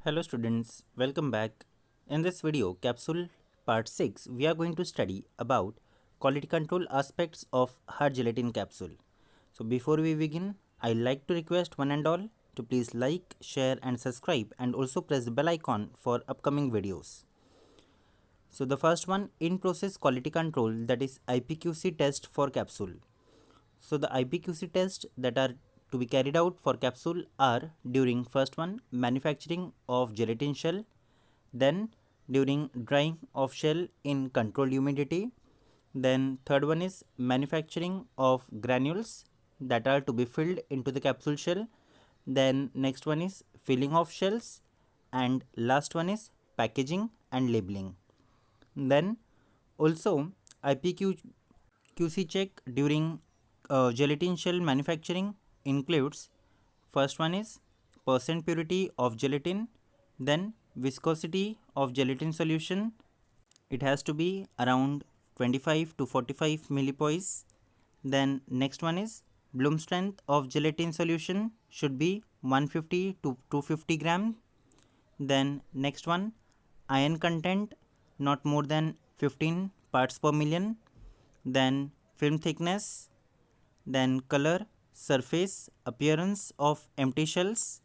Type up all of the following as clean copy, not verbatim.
Hello students, welcome back. In this video, capsule part 6, we are going to study about quality control aspects of hard gelatin capsule. So before we begin, I like to request one and all to please like, share and subscribe and also press the bell icon for upcoming videos. So the first one, in process quality control, that is IPQC test for capsule. So the IPQC tests that are to be carried out for capsule are during first one manufacturing of gelatin shell, then during drying of shell in controlled humidity, then third one is manufacturing of granules that are to be filled into the capsule shell, then next one is filling of shells, and last one is packaging and labeling. Then also IPQC check during gelatin shell manufacturing includes first one is percent purity of gelatin, then viscosity of gelatin solution. It has to be around 25 to 45 millipoise. Then next one is bloom strength of gelatin solution should be 150 to 250 gram. Then next one, iron content not more than 15 parts per million. Then film thickness, then color, surface, appearance of empty shells,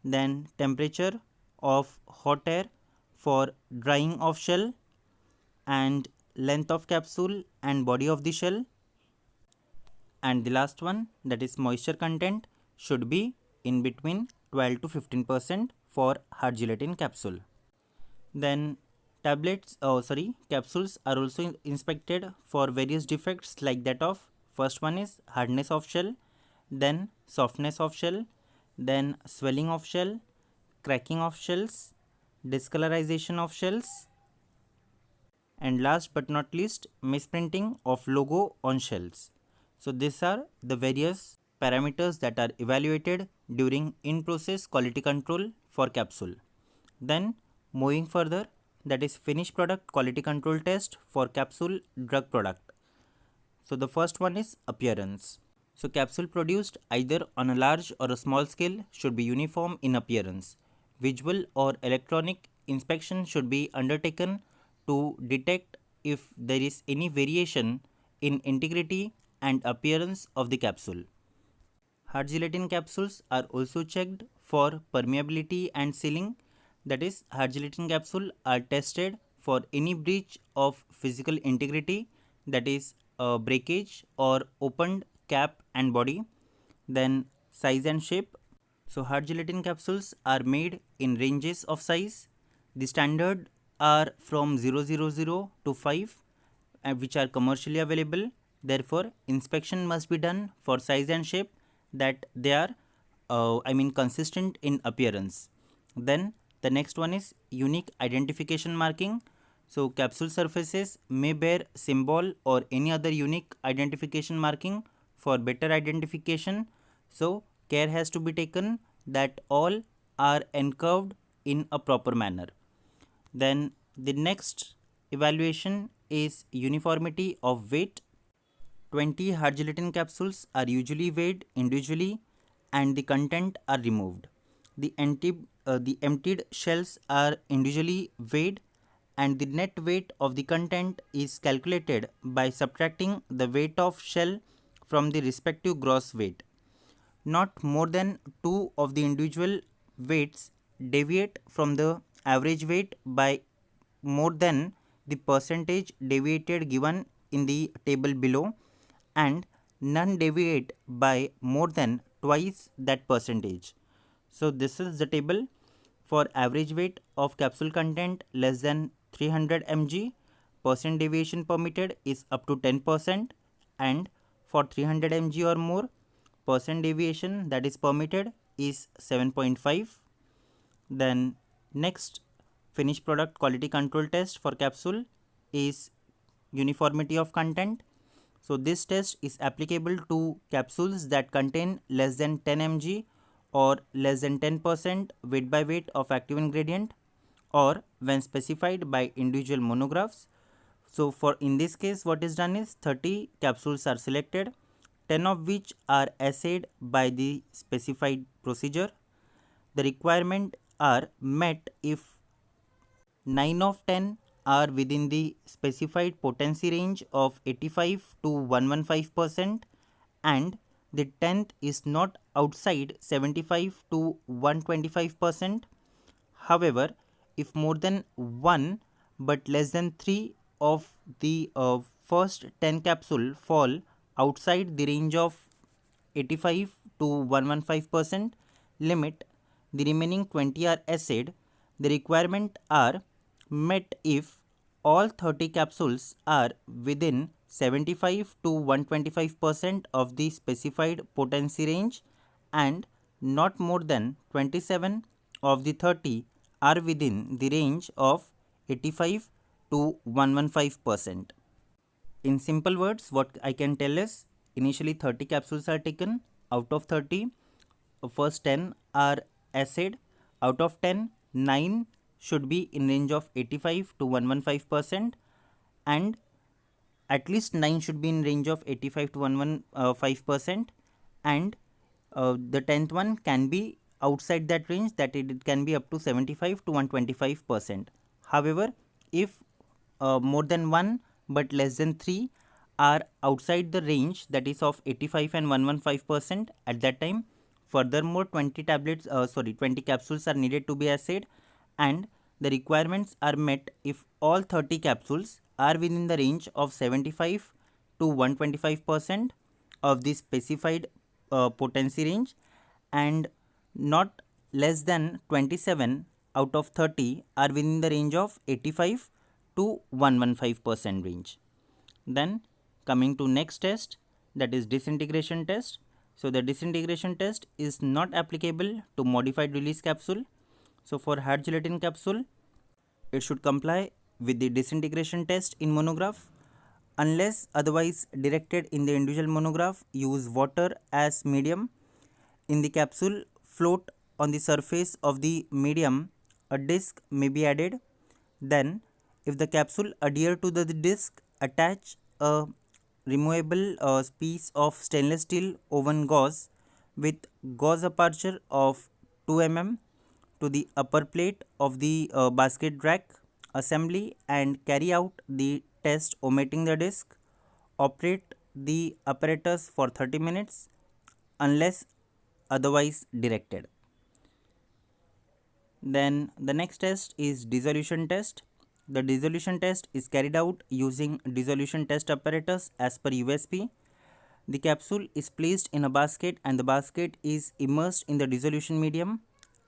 then temperature of hot air for drying of shell, and length of capsule and body of the shell. And the last one, that is moisture content, should be in between 12 to 15% for hard gelatin capsule. Then capsules are also inspected for various defects like that of first one is hardness of shell, then softness of shell, then swelling of shell, cracking of shells, discolorization of shells, and last but not least misprinting of logo on shells. So these are the various parameters that are evaluated during in-process quality control for capsule. Then moving further, that is finished product quality control test for capsule drug product. So the first one is appearance. So capsule produced either on a large or a small scale should be uniform in appearance. Visual or electronic inspection should be undertaken to detect if there is any variation in integrity and appearance of the capsule. Hard gelatin capsules are also checked for permeability and sealing. That is, hard gelatin capsule are tested for any breach of physical integrity, that is breakage or opened cap and body. Then size and shape. So hard gelatin capsules are made in ranges of size. The standard are from 000 to 5 which are commercially available. Therefore, inspection must be done for size and shape that they are consistent in appearance. Then the next one is unique identification marking. So capsule surfaces may bear symbol or any other unique identification marking for better identification. So care has to be taken that all are encurved in a proper manner. Then the next evaluation is uniformity of weight. 20 hard gelatin capsules are usually weighed individually and the content are removed. The emptied shells are individually weighed and the net weight of the content is calculated by subtracting the weight of shell from the respective gross weight. Not more than 2 of the individual weights deviate from the average weight by more than the percentage deviated given in the table below, and none deviate by more than twice that percentage. So this is the table for average weight of capsule content less than 300 mg. Percent deviation permitted is up to 10%, and for 300 mg or more, percent deviation that is permitted is 7.5. Then next finished product quality control test for capsule is uniformity of content. So this test is applicable to capsules that contain less than 10 mg or less than 10% weight by weight of active ingredient, or when specified by individual monographs. So for in this case what is done is 30 capsules are selected, 10 of which are assayed by the specified procedure. The requirement are met if 9 of 10 are within the specified potency range of 85 to 115% and the 10th is not outside 75 to 125%. However, if more than 1 but less than 3 of the first 10 capsule fall outside the range of 85 to 115% limit, the remaining 20 are acid. The requirement are met if all 30 capsules are within 75 to 125% of the specified potency range and not more than 27 of the 30 are within the range of 85 to 115%. In simple words, what I can tell is initially 30 capsules are taken. Out of 30, first 10 are acid. Out of 10, 9 should be in range of 85 to 115%, and at least 9 should be in range of 85 to 115%, and the 10th one can be outside that range, that it can be up to 75 to 125%. However, if more than 1 but less than 3 are outside the range, that is of 85 and 115%, at that time furthermore 20 capsules are needed to be acid, and the requirements are met if all 30 capsules are within the range of 75 to 125% of the specified potency range and not less than 27 out of 30 are within the range of 85 to 115% range. Then coming to next test, that is disintegration test. So the disintegration test is not applicable to modified release capsule. So for hard gelatin capsule, it should comply with the disintegration test in monograph. Unless otherwise directed in the individual monograph, use water as medium. In the capsule, float on the surface of the medium, a disc may be added. Then, if the capsule adhere to the disc, attach a removable piece of stainless steel oven gauze with gauze aperture of 2 mm to the upper plate of the basket rack assembly and carry out the test omitting the disc. Operate the apparatus for 30 minutes unless otherwise directed. Then the next test is dissolution test. The dissolution test is carried out using dissolution test apparatus as per USP. The capsule is placed in a basket and the basket is immersed in the dissolution medium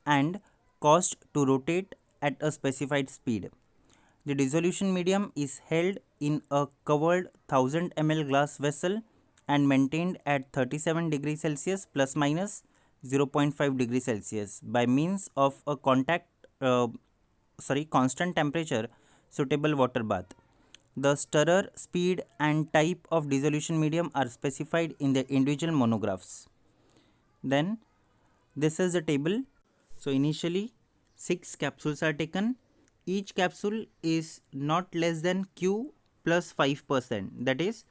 and caused to rotate at a specified speed. The dissolution medium is held in a covered 1000 ml glass vessel and maintained at 37 degrees Celsius plus minus 0.5 degrees Celsius by means of a constant temperature suitable water bath. The stirrer speed and type of dissolution medium are specified in the individual monographs. Then this is the table. So initially 6 capsules are taken. Each capsule is not less than Q plus 5%. That is,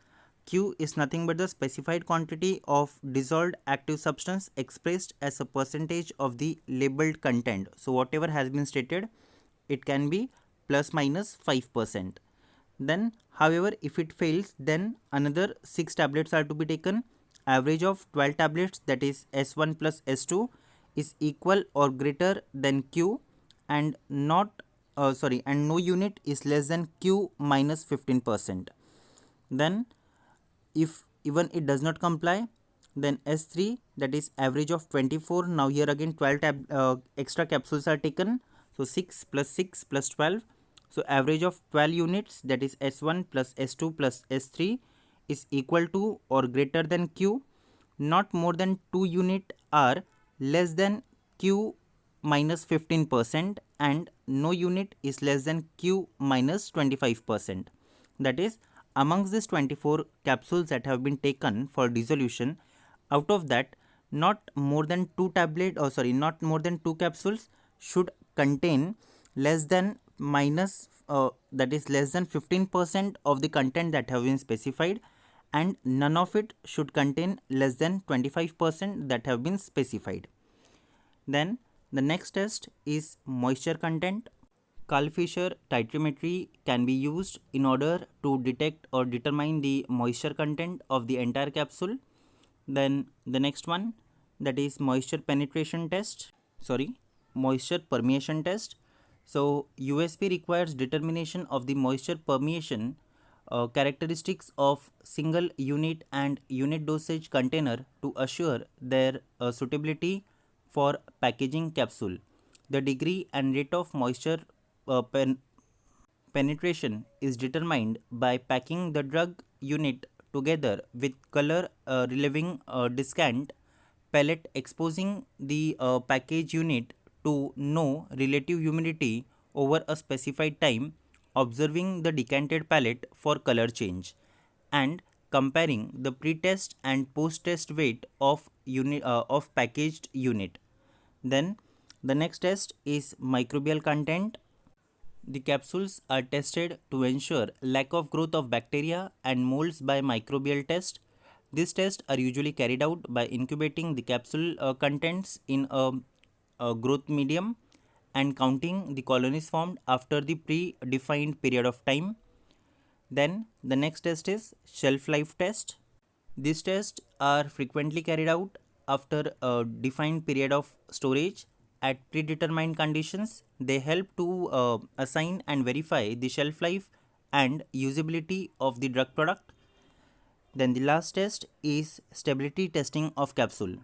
Q is nothing but the specified quantity of dissolved active substance expressed as a percentage of the labeled content. So whatever has been stated, it can be plus minus 5%. Then, however, if it fails, then another 6 tablets are to be taken. Average of 12 tablets, that is S1 plus S2, is equal or greater than Q and and no unit is less than Q minus 15%. Then if even it does not comply, then S3, that is average of 24. Now here again 12 extra capsules are taken. So 6 plus 6 plus 12. So average of 12 units, that is S1 plus S2 plus S3 is equal to or greater than Q. Not more than 2 unit are less than Q minus 15% and no unit is less than Q minus 25%. That is, amongst these 24 capsules that have been taken for dissolution, out of that not more than 2 capsules should contain less than less than 15% of the content that have been specified, and none of it should contain less than 25% that have been specified. Then The next test is moisture content. Karl-Fisher titrometry can be used in order to detect or determine the moisture content of the entire capsule. Then the next one, that is moisture permeation test. So USP requires determination of the moisture permeation characteristics of single unit and unit dosage container to assure their suitability for packaging capsule. The degree and rate of moisture uh, pen- penetration is determined by packing the drug unit together with color relieving discant pellet, exposing the package unit to no relative humidity over a specified time, observing the decanted pellet for color change, and comparing the pre-test and post-test weight of packaged unit. Then the next test is microbial content. The capsules are tested to ensure lack of growth of bacteria and molds by microbial test. These tests are usually carried out by incubating the capsule contents in a growth medium and counting the colonies formed after the predefined period of time. Then the next test is shelf life test. These tests are frequently carried out after a defined period of storage at predetermined conditions. They help to assign and verify the shelf life and usability of the drug product. Then the last test is stability testing of capsule.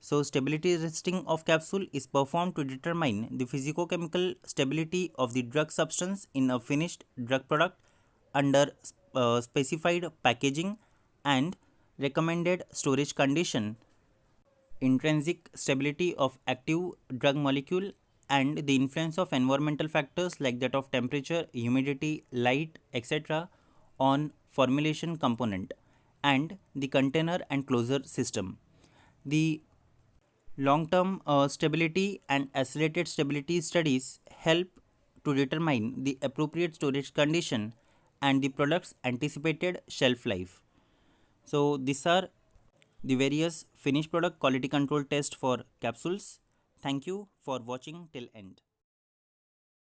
So stability testing of capsule is performed to determine the physicochemical stability of the drug substance in a finished drug product under specified packaging and recommended storage condition, intrinsic stability of active drug molecule, and the influence of environmental factors like that of temperature, humidity, light, etc. on formulation component, and the container and closure system. The long-term stability and accelerated stability studies help to determine the appropriate storage condition and the product's anticipated shelf life. So these are the various finished product quality control test for capsules. Thank you for watching till end.